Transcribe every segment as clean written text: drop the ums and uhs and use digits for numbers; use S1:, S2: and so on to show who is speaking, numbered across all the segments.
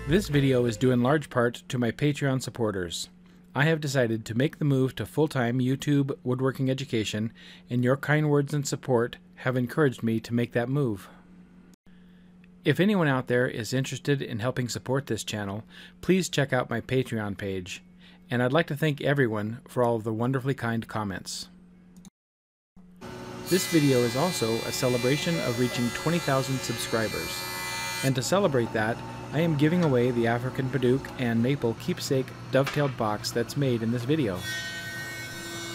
S1: This video is due in large part to my Patreon supporters. I have decided to make the move to full-time YouTube woodworking education, and your kind words and support have encouraged me to make that move. If anyone out there is interested in helping support this channel, please check out my Patreon page, and I'd like to thank everyone for all of the wonderfully kind comments. This video is also a celebration of reaching 20,000 subscribers, and to celebrate that, I am giving away the African Padauk and Maple keepsake dovetailed box that's made in this video.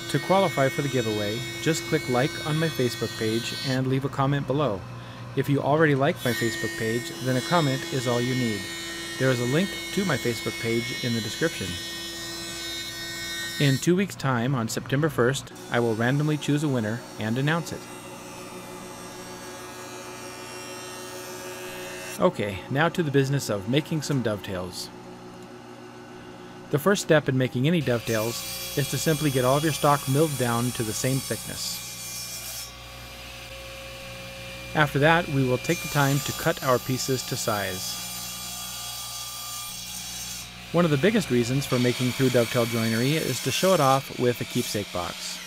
S1: To qualify for the giveaway, just click like on my Facebook page and leave a comment below. If you already like my Facebook page, then a comment is all you need. There is a link to my Facebook page in the description. In 2 weeks' time, on September 1st, I will randomly choose a winner and announce it. Okay, now to the business of making some dovetails. The first step in making any dovetails is to simply get all of your stock milled down to the same thickness. After that, we will take the time to cut our pieces to size. One of the biggest reasons for making through dovetail joinery is to show it off with a keepsake box.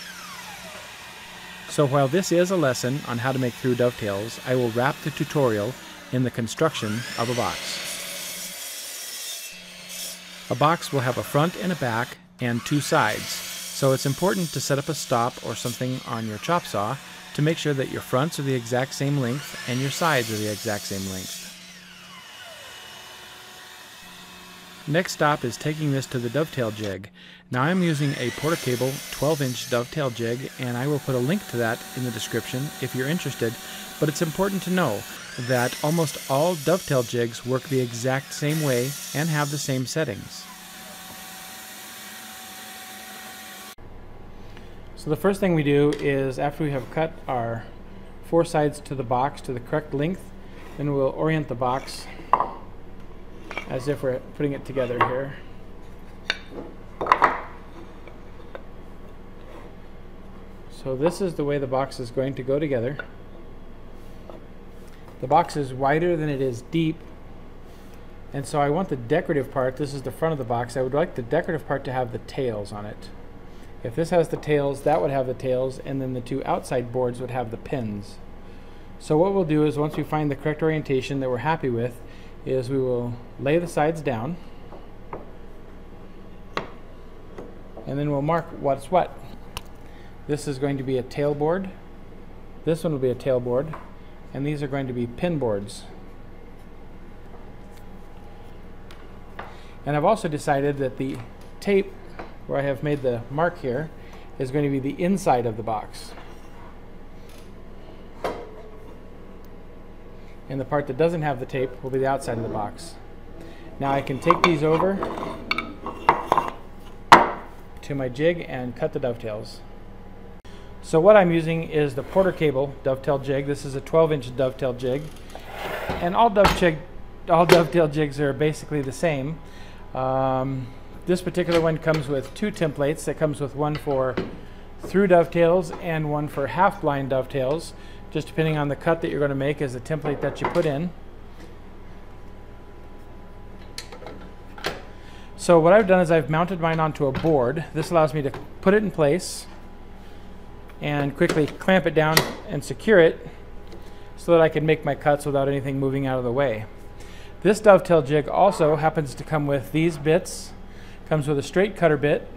S1: So while this is a lesson on how to make through dovetails, I will wrap the tutorial in the construction of a box. A box will have a front and a back and two sides, so it's important to set up a stop or something on your chop saw to make sure that your fronts are the exact same length and your sides are the exact same length. Next stop is taking this to the dovetail jig. Now I'm using a Porter-Cable 12-inch dovetail jig, and I will put a link to that in the description if you're interested, but it's important to know that almost all dovetail jigs work the exact same way and have the same settings. So the first thing we do is, after we have cut our four sides to the box to the correct length, then we'll orient the box as if we're putting it together here. So this is the way the box is going to go together. The box is wider than it is deep, and so I want the decorative part, this is the front of the box, I would like the decorative part to have the tails on it. If this has the tails, that would have the tails, and then the two outside boards would have the pins. So what we'll do is, once we find the correct orientation that we're happy with, is we will lay the sides down, and then we'll mark what's what. This is going to be a tail board, this one will be a tail board, and these are going to be pin boards. And I've also decided that the tape, where I have made the mark here, is going to be the inside of the box. And the part that doesn't have the tape will be the outside of the box. Now I can take these over to my jig and cut the dovetails. So what I'm using is the Porter-Cable dovetail jig. This is a 12-inch dovetail jig, and all dovetail jigs are basically the same. This particular one comes with two templates. It comes with one for through dovetails and one for half-blind dovetails. Just depending on the cut that you're going to make is the template that you put in. So what I've done is I've mounted mine onto a board. This allows me to put it in place and quickly clamp it down and secure it so that I can make my cuts without anything moving out of the way. This dovetail jig also happens to come with these bits. It comes with a straight cutter bit,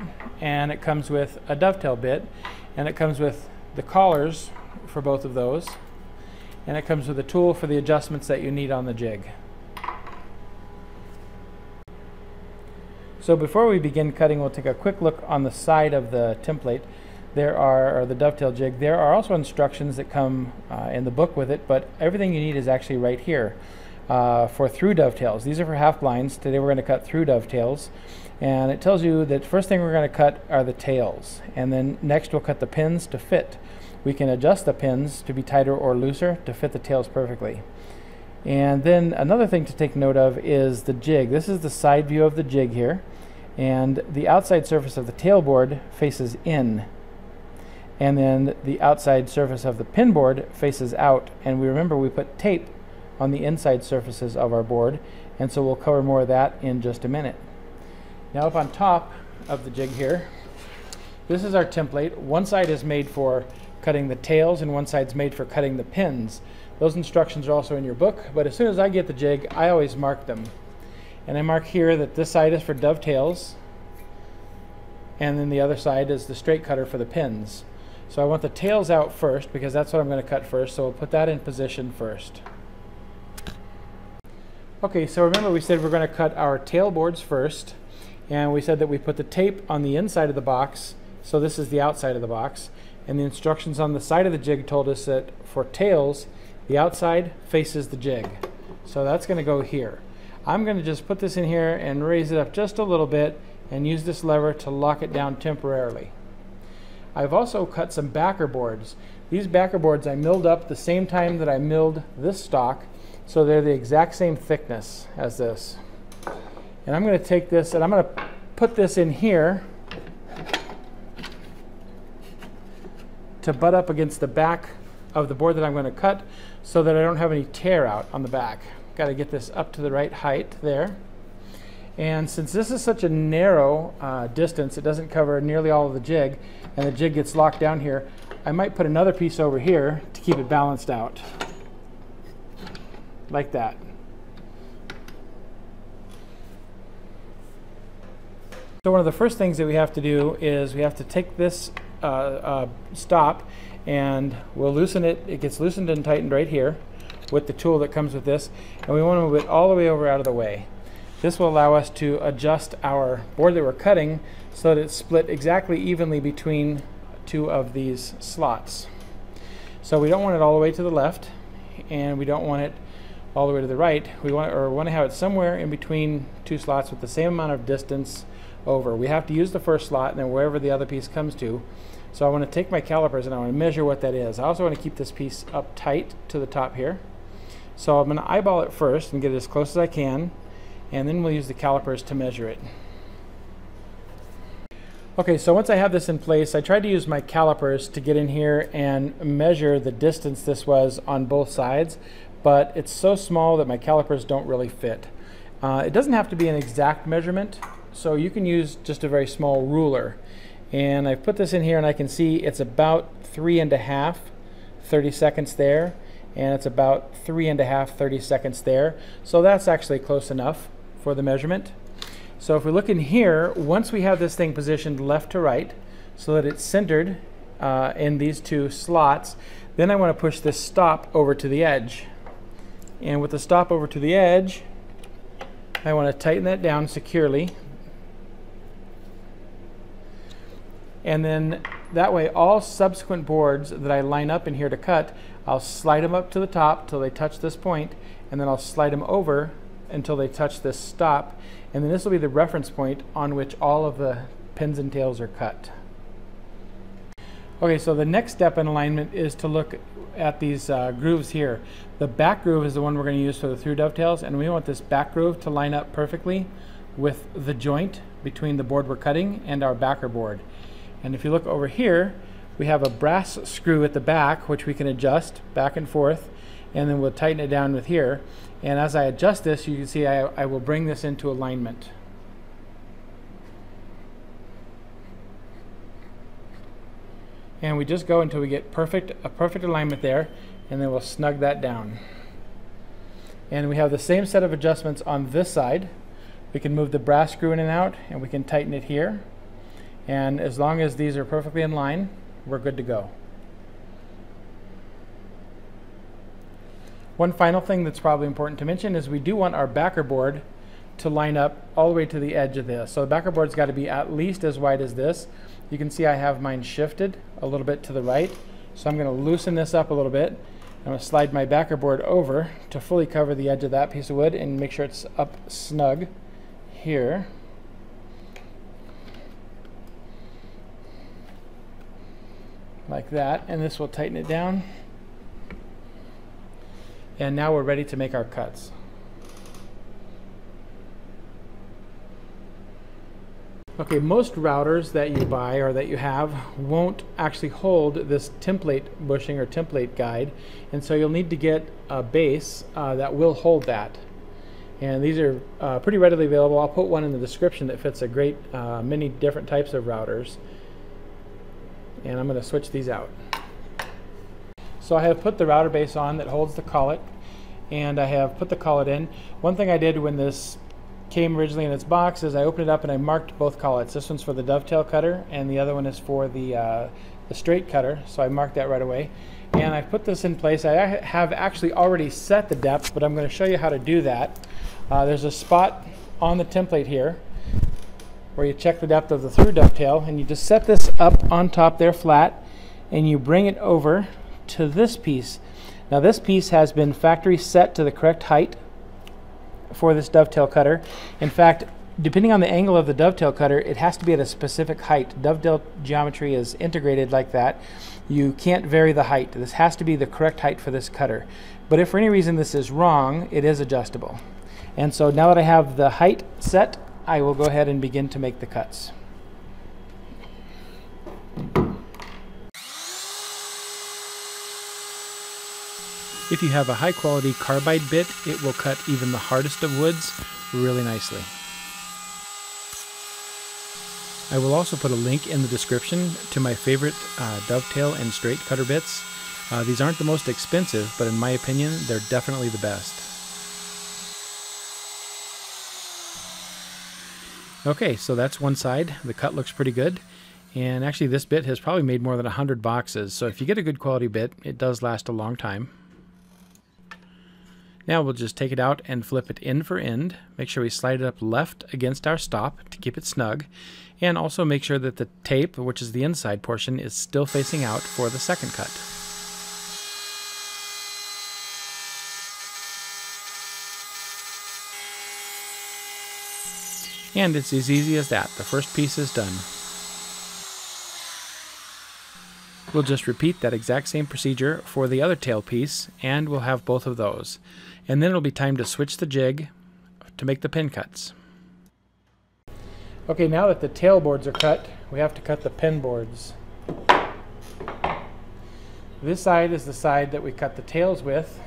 S1: and it comes with a dovetail bit, and it comes with the collars for both of those, and it comes with a tool for the adjustments that you need on the jig. So before we begin cutting, we'll take a quick look on the side of the template. Or the dovetail jig. There are also instructions that come in the book with it, but everything you need is actually right here for through dovetails. These are for half blinds. Today we're going to cut through dovetails, and it tells you that first thing we're going to cut are the tails, and then next we'll cut the pins to fit. We can adjust the pins to be tighter or looser to fit the tails perfectly. And then another thing to take note of is the jig. This is the side view of the jig here, and the outside surface of the tail board faces in, and then the outside surface of the pin board faces out. And we remember we put tape on the inside surfaces of our board, and so we'll cover more of that in just a minute. Now up on top of the jig here, this is our template. One side is made for cutting the tails and one side's made for cutting the pins. Those instructions are also in your book, but as soon as I get the jig, I always mark them. And I mark here that this side is for dovetails, and then the other side is the straight cutter for the pins. So I want the tails out first because that's what I'm going to cut first, so we'll put that in position first. Okay, so remember we said we're going to cut our tail boards first, and we said that we put the tape on the inside of the box, so this is the outside of the box, and the instructions on the side of the jig told us that for tails, the outside faces the jig. So that's going to go here. I'm going to just put this in here and raise it up just a little bit and use this lever to lock it down temporarily. I've also cut some backer boards. These backer boards I milled up the same time that I milled this stock, so they're the exact same thickness as this. And I'm going to take this and I'm going to put this in here to butt up against the back of the board that I'm going to cut so that I don't have any tear out on the back. Got to get this up to the right height there. And since this is such a narrow distance, it doesn't cover nearly all of the jig, and the jig gets locked down here, I might put another piece over here to keep it balanced out. Like that. So one of the first things that we have to do is we have to take this stop, and we'll loosen it. It gets loosened and tightened right here with the tool that comes with this, and we want to move it all the way over out of the way. This will allow us to adjust our board that we're cutting so that it's split exactly evenly between two of these slots. So we don't want it all the way to the left, and we don't want it all the way to the right. We want to have it somewhere in between two slots with the same amount of distance over. We have to use the first slot and then wherever the other piece comes to. So I want to take my calipers and I want to measure what that is. I also want to keep this piece up tight to the top here. So I'm going to eyeball it first and get it as close as I can, and then we'll use the calipers to measure it. Okay, so once I have this in place, I tried to use my calipers to get in here and measure the distance this was on both sides, but it's so small that my calipers don't really fit. It doesn't have to be an exact measurement, so you can use just a very small ruler. And I've put this in here and I can see it's about 3.5 30 seconds there, and it's about 3.5 30 seconds there. So that's actually close enough for the measurement. So if we look in here, once we have this thing positioned left to right so that it's centered in these two slots, then I want to push this stop over to the edge. And with the stop over to the edge, I want to tighten that down securely. And then that way all subsequent boards that I line up in here to cut, I'll slide them up to the top till they touch this point, and then I'll slide them over until they touch this stop, and then this will be the reference point on which all of the pins and tails are cut. Okay, so the next step in alignment is to look at these grooves here. The back groove is the one we're going to use for the through dovetails, and we want this back groove to line up perfectly with the joint between the board we're cutting and our backer board. And if you look over here, we have a brass screw at the back which we can adjust back and forth, and then we'll tighten it down with here. And as I adjust this, you can see I will bring this into alignment. And we just go until we get a perfect alignment there, and then we'll snug that down. And we have the same set of adjustments on this side. We can move the brass screw in and out, and we can tighten it here. And as long as these are perfectly in line, we're good to go. One final thing that's probably important to mention is we do want our backer board to line up all the way to the edge of this. So the backer board's got to be at least as wide as this. You can see I have mine shifted a little bit to the right. So I'm going to loosen this up a little bit. I'm going to slide my backer board over to fully cover the edge of that piece of wood and make sure it's up snug here. Like that, and this will tighten it down. And now we're ready to make our cuts. Okay, most routers that you buy or that you have won't actually hold this template bushing or template guide, and so you'll need to get a base that will hold that. And these are pretty readily available. I'll put one in the description that fits a great many different types of routers. And I'm going to switch these out. So I have put the router base on that holds the collet, and I have put the collet in. One thing I did when this came originally in its box is I opened it up and I marked both collets. This one's for the dovetail cutter and the other one is for the straight cutter, so I marked that right away. And I put this in place. I have actually already set the depth, but I'm going to show you how to do that. There's a spot on the template here where you check the depth of the through dovetail, and you just set this up on top there flat, and you bring it over to this piece. Now this piece has been factory set to the correct height for this dovetail cutter. In fact, depending on the angle of the dovetail cutter, it has to be at a specific height. Dovetail geometry is integrated like that. You can't vary the height. This has to be the correct height for this cutter. But if for any reason this is wrong, it is adjustable. And so now that I have the height set, I will go ahead and begin to make the cuts. If you have a high quality carbide bit, it will cut even the hardest of woods really nicely. I will also put a link in the description to my favorite dovetail and straight cutter bits. These aren't the most expensive, but in my opinion, they're definitely the best. Okay, so that's one side. The cut looks pretty good. And actually this bit has probably made more than 100 boxes, so if you get a good quality bit, it does last a long time. Now we'll just take it out and flip it end for end. Make sure we slide it up left against our stop to keep it snug. And also make sure that the tape, which is the inside portion, is still facing out for the second cut. And it's as easy as that. The first piece is done. We'll just repeat that exact same procedure for the other tail piece, and we'll have both of those. And then it'll be time to switch the jig to make the pin cuts. Okay, now that the tail boards are cut, we have to cut the pin boards. This side is the side that we cut the tails with.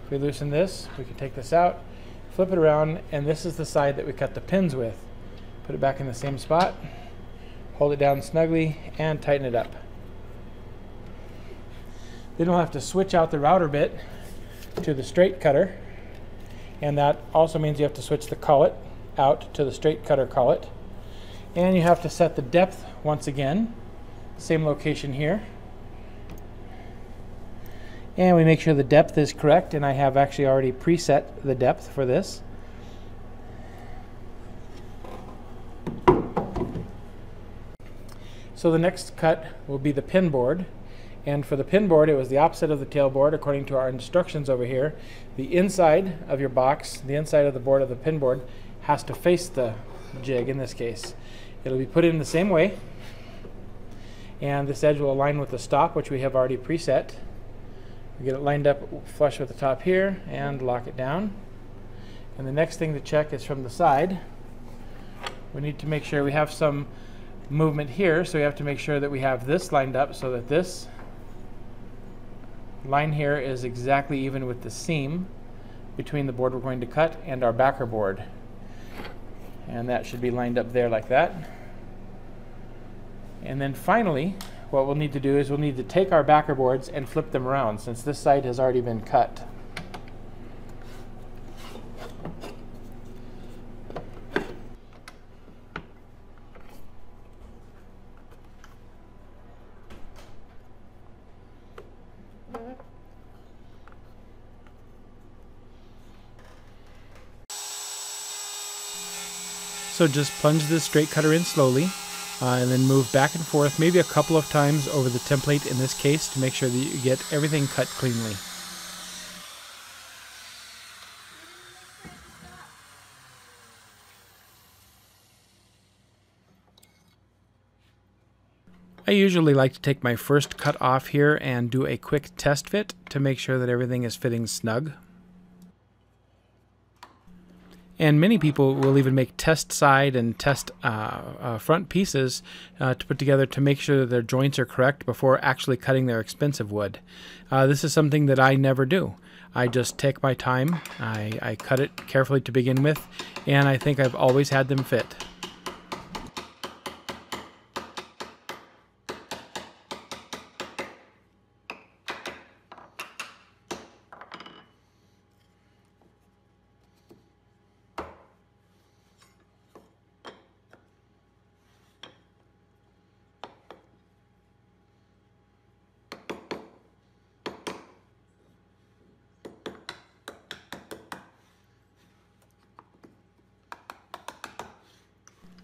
S1: If we loosen this, we can take this out, flip it around, and this is the side that we cut the pins with. Put it back in the same spot, hold it down snugly, and tighten it up. Then we'll have to switch out the router bit to the straight cutter, and that also means you have to switch the collet out to the straight cutter collet, and you have to set the depth once again, same location here, and we make sure the depth is correct, and I have actually already preset the depth for this. So the next cut will be the pin board. And for the pin board, it was the opposite of the tail board according to our instructions over here. The inside of your box, the inside of the board of the pin board, has to face the jig in this case. It'll be put in the same way, and this edge will align with the stop, which we have already preset. We get it lined up flush with the top here and lock it down. And the next thing to check is from the side. We need to make sure we have some movement here, so we have to make sure that we have this lined up so that this line here is exactly even with the seam between the board we're going to cut and our backer board. And that should be lined up there like that. And then finally, what we'll need to do is we'll need to take our backer boards and flip them around since this side has already been cut. So just plunge this straight cutter in slowly and then move back and forth maybe a couple of times over the template in this case to make sure that you get everything cut cleanly. I usually like to take my first cut off here and do a quick test fit to make sure that everything is fitting snug. And many people will even make test side and test front pieces to put together to make sure that their joints are correct before actually cutting their expensive wood. This is something that I never do. I just take my time. I cut it carefully to begin with, and I think I've always had them fit.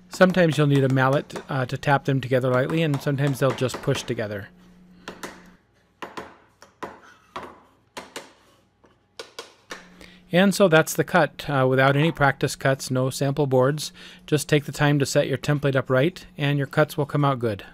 S1: Sometimes you'll need a mallet to tap them together lightly, and sometimes they'll just push together. And so that's the cut. Without any practice cuts, no sample boards. Just take the time to set your template up right, and your cuts will come out good.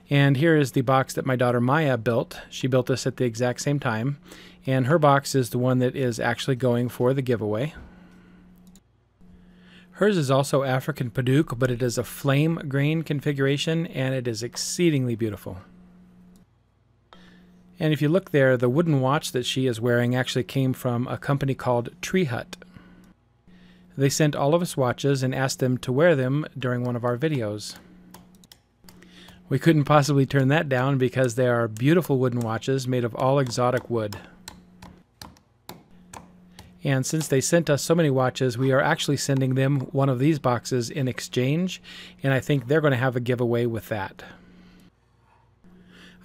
S1: And here is the box that my daughter Maya built. She built this at the exact same time. And her box is the one that is actually going for the giveaway. Hers is also African Padauk, but it is a flame grain configuration, and it is exceedingly beautiful. And if you look there, the wooden watch that she is wearing actually came from a company called Tree Hut. They sent all of us watches and asked them to wear them during one of our videos. We couldn't possibly turn that down because they are beautiful wooden watches made of all exotic wood. And since they sent us so many watches, we are actually sending them one of these boxes in exchange, and I think they're going to have a giveaway with that.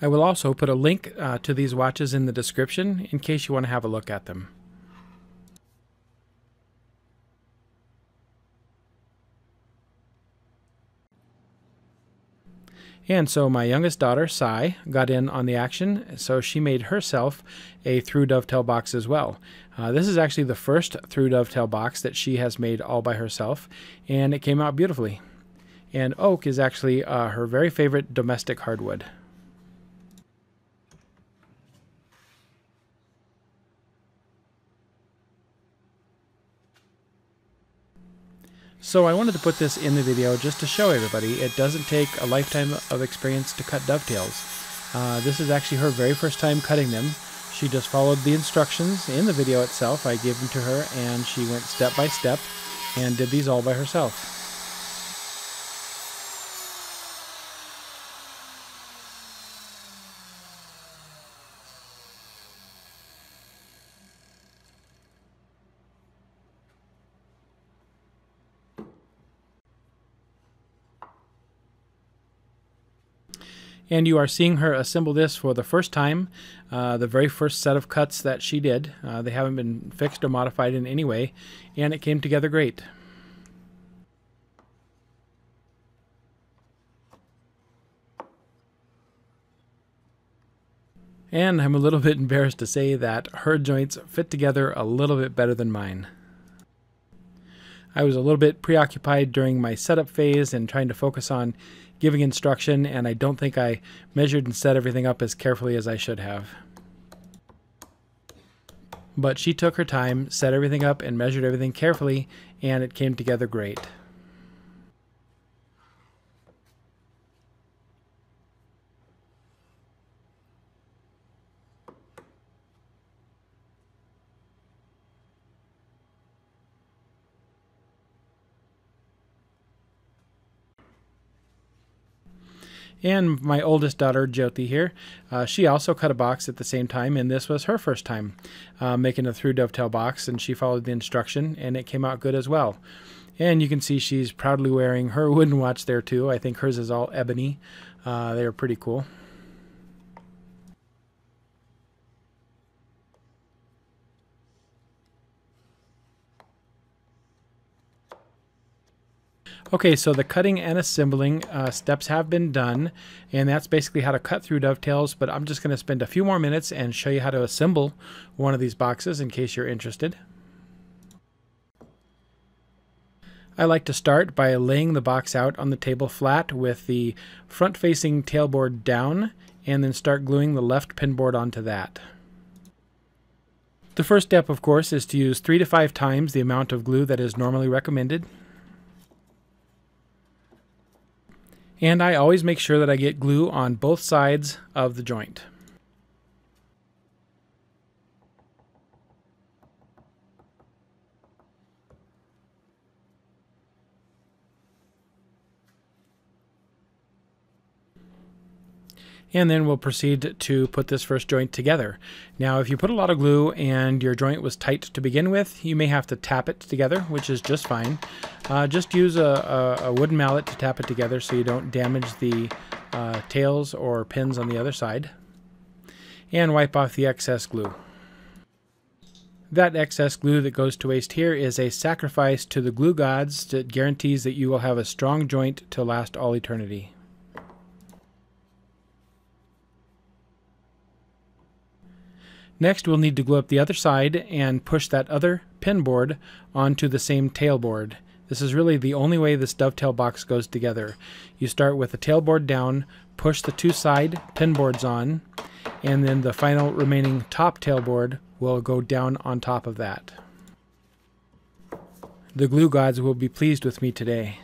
S1: I will also put a link to these watches in the description in case you want to have a look at them. And so my youngest daughter, Sai, got in on the action, so she made herself a through dovetail box as well. This is actually the first through dovetail box that she has made all by herself, and it came out beautifully. And oak is actually her very favorite domestic hardwood. So I wanted to put this in the video just to show everybody it doesn't take a lifetime of experience to cut dovetails. This is actually her very first time cutting them. She just followed the instructions in the video itself. I gave them to her and she went step by step and did these all by herself. And you are seeing her assemble this for the first time, the very first set of cuts that she did. They haven't been fixed or modified in any way, and it came together great. And I'm a little bit embarrassed to say that her joints fit together a little bit better than mine. I was a little bit preoccupied during my setup phase and trying to focus on giving instruction, and I don't think I measured and set everything up as carefully as I should have. But she took her time, set everything up, and measured everything carefully, and it came together great. And my oldest daughter, Jyoti here, she also cut a box at the same time, and this was her first time making a through dovetail box, and she followed the instruction, and it came out good as well. And you can see she's proudly wearing her wooden watch there too. I think hers is all ebony. They're pretty cool. Okay, so the cutting and assembling steps have been done, and that's basically how to cut through dovetails, but I'm just going to spend a few more minutes and show you how to assemble one of these boxes in case you're interested. I like to start by laying the box out on the table flat with the front-facing tailboard down, and then start gluing the left pinboard onto that. The first step, of course, is to use 3 to 5 times the amount of glue that is normally recommended. And I always make sure that I get glue on both sides of the joint. And then we'll proceed to put this first joint together. Now, if you put a lot of glue and your joint was tight to begin with, you may have to tap it together, which is just fine. Just use a wooden mallet to tap it together so you don't damage the tails or pins on the other side. And wipe off the excess glue. That excess glue that goes to waste here is a sacrifice to the glue gods that guarantees that you will have a strong joint to last all eternity. Next, we'll need to glue up the other side and push that other pin board onto the same tail board. This is really the only way this dovetail box goes together. You start with the tail board down, push the two side pin boards on, and then the final remaining top tail board will go down on top of that. The glue gods will be pleased with me today.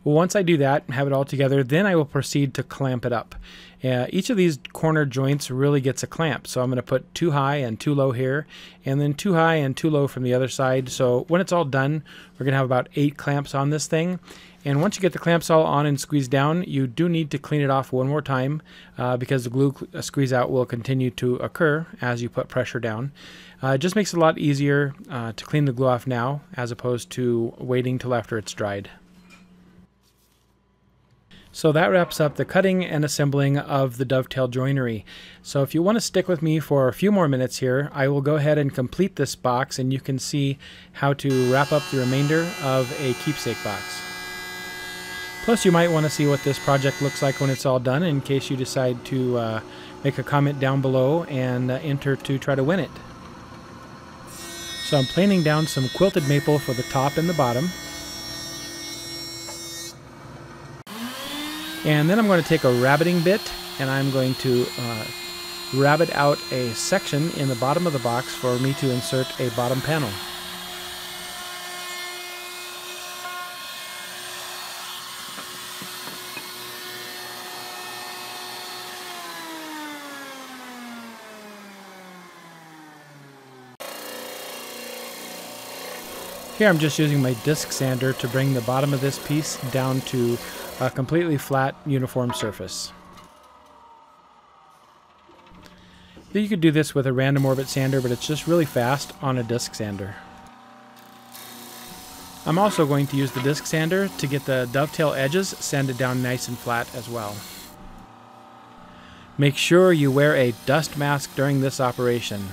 S1: Well, once I do that and have it all together, then I will proceed to clamp it up. Each of these corner joints really gets a clamp, so I'm going to put 2 high and 2 low here, and then 2 high and 2 low from the other side. So when it's all done, we're going to have about 8 clamps on this thing. And once you get the clamps all on and squeezed down, you do need to clean it off one more time because the glue squeeze out will continue to occur as you put pressure down. It just makes it a lot easier to clean the glue off now as opposed to waiting till after it's dried. So that wraps up the cutting and assembling of the dovetail joinery. So if you want to stick with me for a few more minutes here, I will go ahead and complete this box and you can see how to wrap up the remainder of a keepsake box. Plus you might want to see what this project looks like when it's all done in case you decide to make a comment down below and enter to try to win it. So I'm planing down some quilted maple for the top and the bottom. And then I'm going to take a rabbiting bit and I'm going to rabbit out a section in the bottom of the box for me to insert a bottom panel. Here I'm just using my disc sander to bring the bottom of this piece down to a completely flat, uniform surface. You could do this with a random orbit sander, but it's just really fast on a disc sander. I'm also going to use the disc sander to get the dovetail edges sanded down nice and flat as well. Make sure you wear a dust mask during this operation.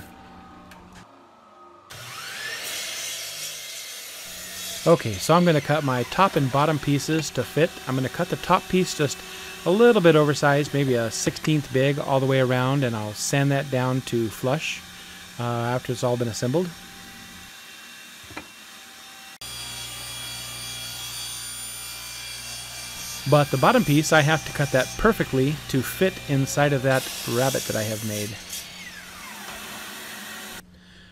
S1: Okay, so I'm going to cut my top and bottom pieces to fit. I'm going to cut the top piece just a little bit oversized, maybe a 1/16 big all the way around, and I'll sand that down to flush after it's all been assembled. But the bottom piece, I have to cut that perfectly to fit inside of that rabbit that I have made.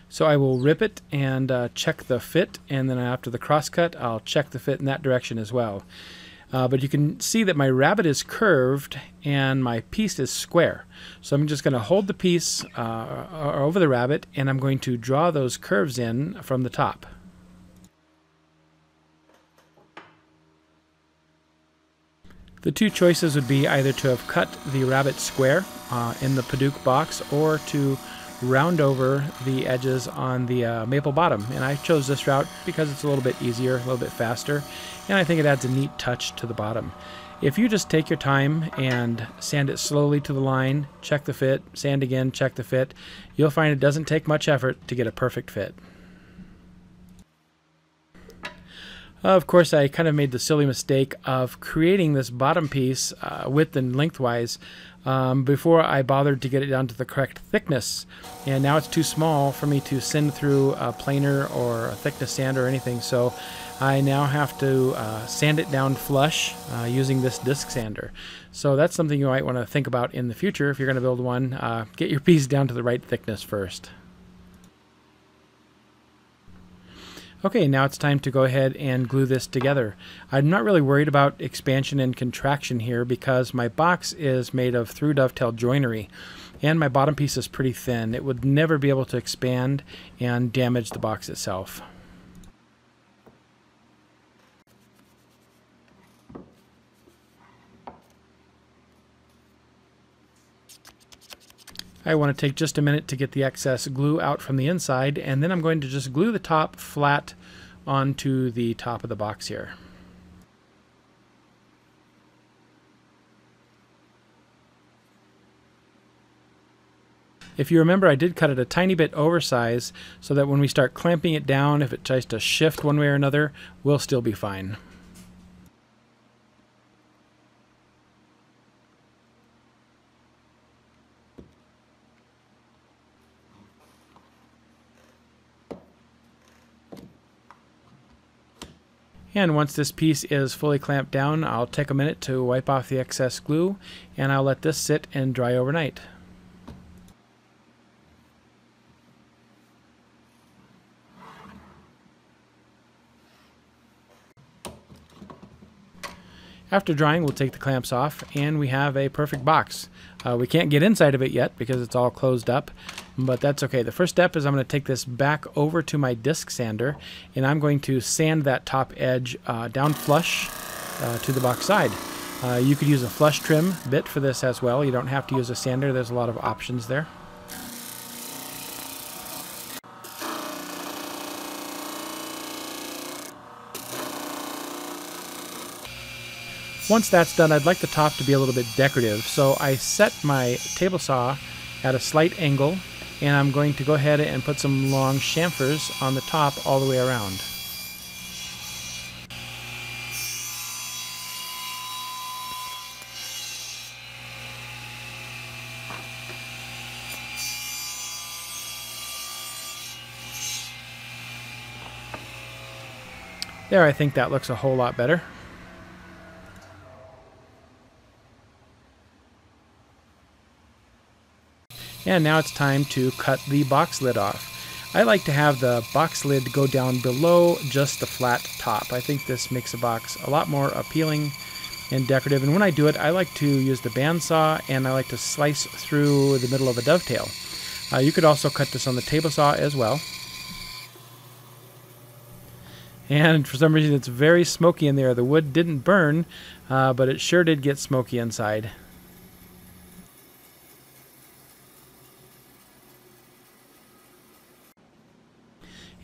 S1: So I will rip it and check the fit, and then after the crosscut, I'll check the fit in that direction as well. But you can see that my rabbit is curved and my piece is square. So I'm just going to hold the piece over the rabbit, and I'm going to draw those curves in from the top. The two choices would be either to have cut the rabbit square in the Padauk box or to round over the edges on the maple bottom, and I chose this route because it's a little bit easier, a little bit faster, and I think it adds a neat touch to the bottom. If you just take your time and sand it slowly to the line, check the fit, sand again, check the fit, you'll find it doesn't take much effort to get a perfect fit. Of course, I kind of made the silly mistake of creating this bottom piece width and lengthwise before I bothered to get it down to the correct thickness. And now it's too small for me to send through a planer or a thickness sander or anything. So I now have to sand it down flush using this disc sander. So that's something you might want to think about in the future if you're going to build one. Get your piece down to the right thickness first. Okay, now it's time to go ahead and glue this together. I'm not really worried about expansion and contraction here because my box is made of through dovetail joinery and my bottom piece is pretty thin. It would never be able to expand and damage the box itself. I want to take just a minute to get the excess glue out from the inside, and then I'm going to just glue the top flat onto the top of the box here. If you remember, I did cut it a tiny bit oversize so that when we start clamping it down, if it tries to shift one way or another, we'll still be fine. And once this piece is fully clamped down, I'll take a minute to wipe off the excess glue, and I'll let this sit and dry overnight. After drying, we'll take the clamps off, and we have a perfect box. We can't get inside of it yet because it's all closed up, but that's okay. The first step is I'm going to take this back over to my disc sander, and I'm going to sand that top edge down flush to the box side. You could use a flush trim bit for this as well. You don't have to use a sander. There's a lot of options there. Once that's done, I'd like the top to be a little bit decorative, so I set my table saw at a slight angle, and I'm going to go ahead and put some long chamfers on the top all the way around. There, I think that looks a whole lot better. And now it's time to cut the box lid off. I like to have the box lid go down below just the flat top. I think this makes a box a lot more appealing and decorative. And when I do it, I like to use the bandsaw, and I like to slice through the middle of a dovetail. You could also cut this on the table saw as well. And for some reason it's very smoky in there. The wood didn't burn, but it sure did get smoky inside.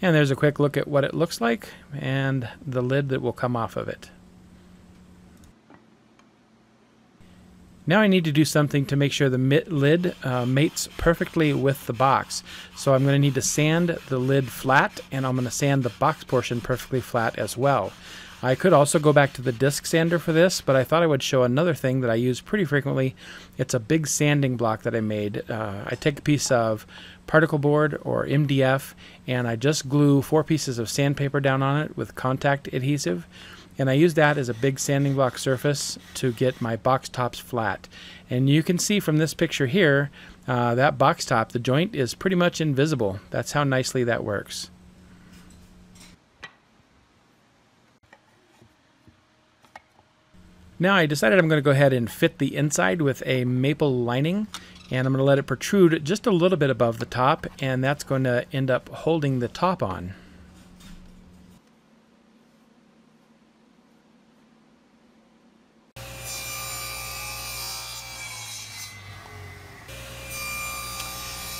S1: And there's a quick look at what it looks like and the lid that will come off of it. Now I need to do something to make sure the lid mates perfectly with the box. So I'm going to need to sand the lid flat, and I'm going to sand the box portion perfectly flat as well. I could also go back to the disc sander for this, but I thought I would show another thing that I use pretty frequently. It's a big sanding block that I made. I take a piece of particle board or MDF, and I just glue 4 pieces of sandpaper down on it with contact adhesive, and I use that as a big sanding block surface to get my box tops flat. And you can see from this picture here, that box top, the joint is pretty much invisible. That's how nicely that works. Now I decided I'm going to go ahead and fit the inside with a maple lining, and I'm going to let it protrude just a little bit above the top, and that's going to end up holding the top on.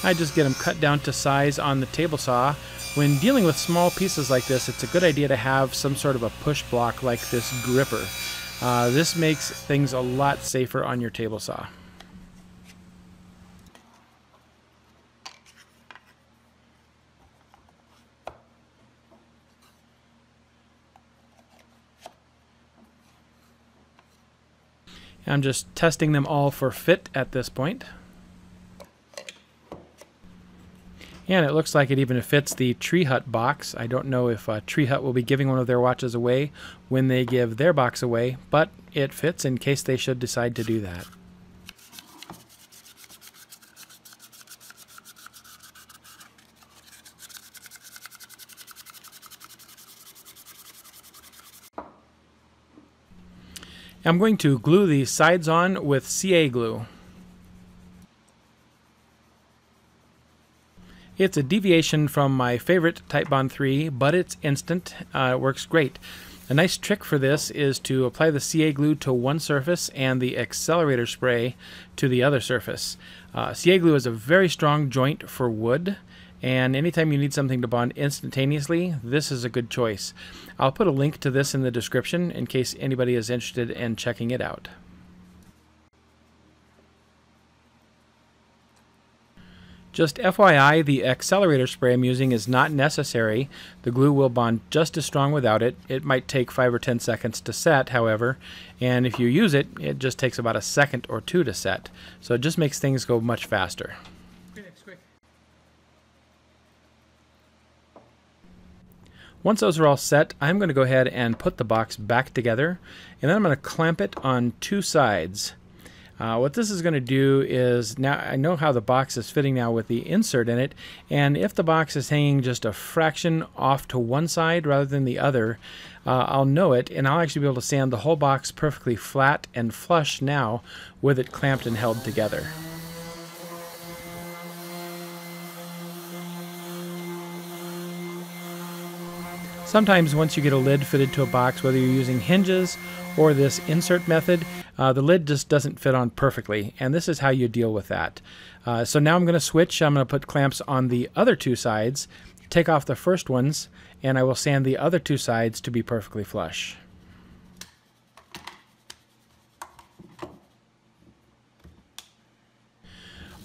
S1: I just get them cut down to size on the table saw. When dealing with small pieces like this, it's a good idea to have some sort of a push block like this gripper. This makes things a lot safer on your table saw. I'm just testing them all for fit at this point. And it looks like it even fits the Tree Hut box. I don't know if Tree Hut will be giving one of their watches away when they give their box away, but it fits in case they should decide to do that. I'm going to glue the sides on with CA glue. It's a deviation from my favorite Titebond 3, but it's instant. It works great. A nice trick for this is to apply the CA glue to one surface and the accelerator spray to the other surface. CA glue is a very strong joint for wood, and anytime you need something to bond instantaneously, this is a good choice. I'll put a link to this in the description in case anybody is interested in checking it out. Just FYI, the accelerator spray I'm using is not necessary. The glue will bond just as strong without it. It might take 5 or 10 seconds to set, however, and if you use it, it just takes about a second or two to set. So it just makes things go much faster. Once those are all set, I'm going to go ahead and put the box back together, and then I'm going to clamp it on two sides. What this is going to do is, now I know how the box is fitting now with the insert in it, and if the box is hanging just a fraction off to one side rather than the other, I'll know it, and I'll actually be able to sand the whole box perfectly flat and flush now with it clamped and held together. Sometimes once you get a lid fitted to a box, whether you're using hinges or this insert method, the lid just doesn't fit on perfectly, and this is how you deal with that. So now I'm going to switch. I'm going to put clamps on the other two sides, take off the first ones, and I will sand the other two sides to be perfectly flush.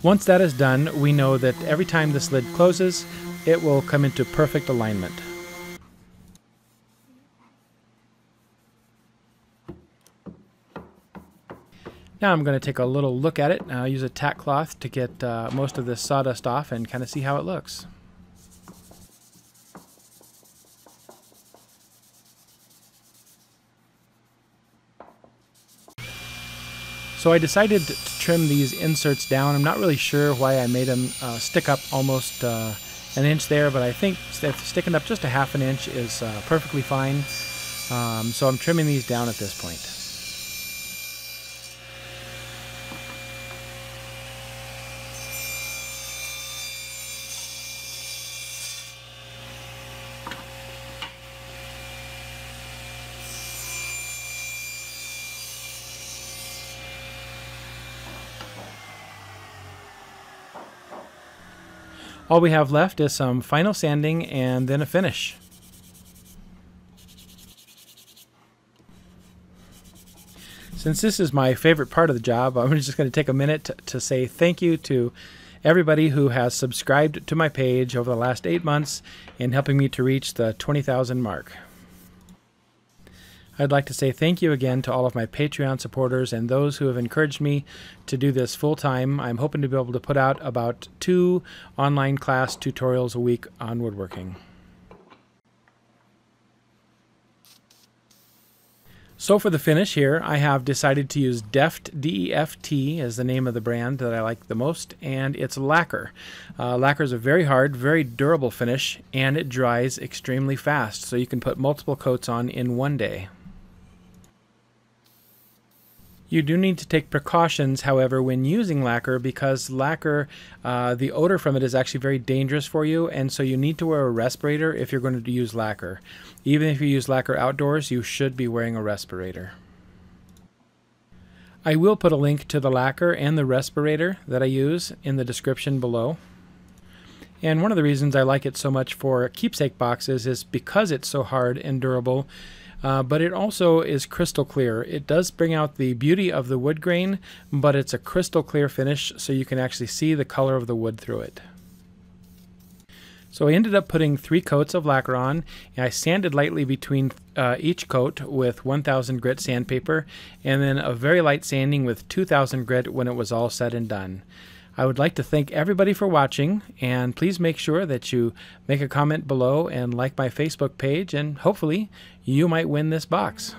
S1: Once that is done, we know that every time this lid closes, it will come into perfect alignment. Now I'm going to take a little look at it. I'll use a tack cloth to get most of this sawdust off and kind of see how it looks. So I decided to trim these inserts down. I'm not really sure why I made them stick up almost an inch there, but I think sticking up just a half an inch is perfectly fine. So I'm trimming these down at this point. All we have left is some final sanding and then a finish. Since this is my favorite part of the job, I'm just going to take a minute to say thank you to everybody who has subscribed to my page over the last 8 months in helping me to reach the 20,000 mark. I'd like to say thank you again to all of my Patreon supporters and those who have encouraged me to do this full time. I'm hoping to be able to put out about 2 online class tutorials a week on woodworking. So for the finish here, I have decided to use Deft, D-E-F-T, as the name of the brand that I like the most, and it's lacquer. Lacquer is a very hard, very durable finish, and it dries extremely fast, so you can put multiple coats on in one day. You do need to take precautions, however, when using lacquer, because lacquer, the odor from it is actually very dangerous for you, and so you need to wear a respirator if you're going to use lacquer. Even if you use lacquer outdoors, you should be wearing a respirator. I will put a link to the lacquer and the respirator that I use in the description below. And one of the reasons I like it so much for keepsake boxes is because it's so hard and durable. but it also is crystal clear. It does bring out the beauty of the wood grain, but it's a crystal clear finish, so you can actually see the color of the wood through it. So I ended up putting 3 coats of lacquer on, and I sanded lightly between each coat with 1000 grit sandpaper, and then a very light sanding with 2000 grit when it was all said and done. I would like to thank everybody for watching, and please make sure that you make a comment below and like my Facebook page, and hopefully you might win this box.